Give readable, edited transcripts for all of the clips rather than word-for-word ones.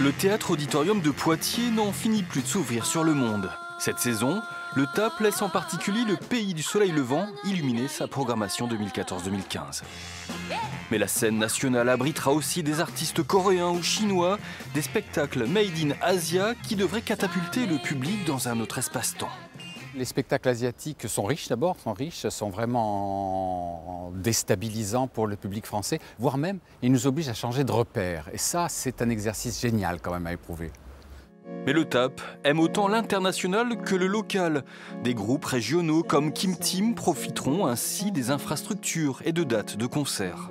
Le théâtre auditorium de Poitiers n'en finit plus de s'ouvrir sur le monde. Cette saison, le TAP laisse en particulier le Pays du Soleil Levant illuminer sa programmation 2014-2015. Mais la scène nationale abritera aussi des artistes coréens ou chinois, des spectacles made in Asia qui devraient catapulter le public dans un autre espace-temps. Les spectacles asiatiques sont riches d'abord, sont vraiment déstabilisants pour le public français, voire même ils nous obligent à changer de repère. Et ça, c'est un exercice génial quand même à éprouver. Mais le TAP aime autant l'international que le local. Des groupes régionaux comme Kim Team profiteront ainsi des infrastructures et de dates de concerts.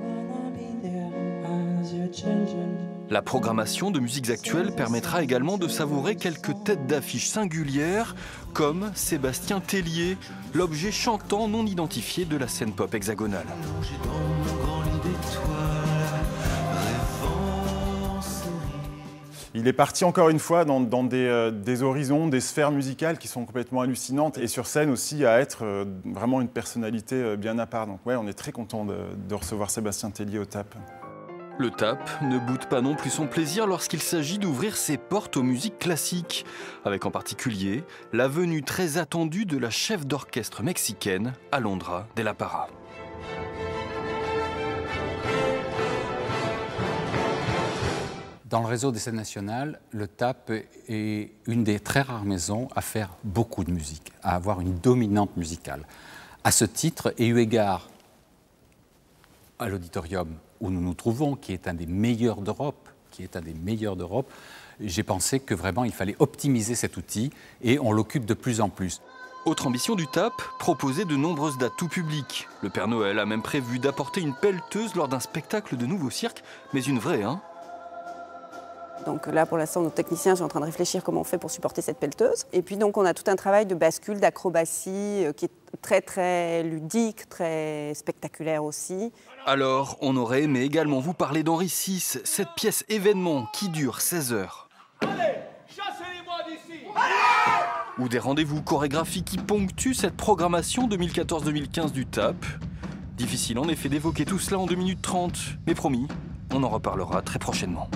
La programmation de musiques actuelles permettra également de savourer quelques têtes d'affiche singulières, comme Sébastien Tellier, l'objet chantant non identifié de la scène pop hexagonale. Il est parti encore une fois dans des horizons, des sphères musicales qui sont complètement hallucinantes et sur scène aussi à être vraiment une personnalité bien à part. Donc ouais, on est très content de recevoir Sébastien Tellier au TAP. Le TAP ne boude pas non plus son plaisir lorsqu'il s'agit d'ouvrir ses portes aux musiques classiques, avec en particulier la venue très attendue de la chef d'orchestre mexicaine, Alondra de la Parra. Dans le réseau des scènes nationales, le TAP est une des très rares maisons à faire beaucoup de musique, à avoir une dominante musicale. À ce titre, et eu égard à l'auditorium où nous nous trouvons, qui est un des meilleurs d'Europe, j'ai pensé que vraiment il fallait optimiser cet outil et on l'occupe de plus en plus. Autre ambition du TAP, proposer de nombreuses dates tout public. Le Père Noël a même prévu d'apporter une pelleteuse lors d'un spectacle de Nouveau Cirque, mais une vraie, hein. Donc là, pour l'instant, nos techniciens sont en train de réfléchir comment on fait pour supporter cette pelleteuse. Et puis donc, on a tout un travail de bascule, d'acrobatie, qui est très, très ludique, très spectaculaire aussi. Alors, on aurait aimé également vous parler d'Henri VI, cette pièce événement qui dure 16 heures. Allez, chassez-les-moi d'ici! Ou des rendez-vous chorégraphiques qui ponctuent cette programmation 2014-2015 du TAP. Difficile en effet d'évoquer tout cela en 2 minutes 30, mais promis, on en reparlera très prochainement.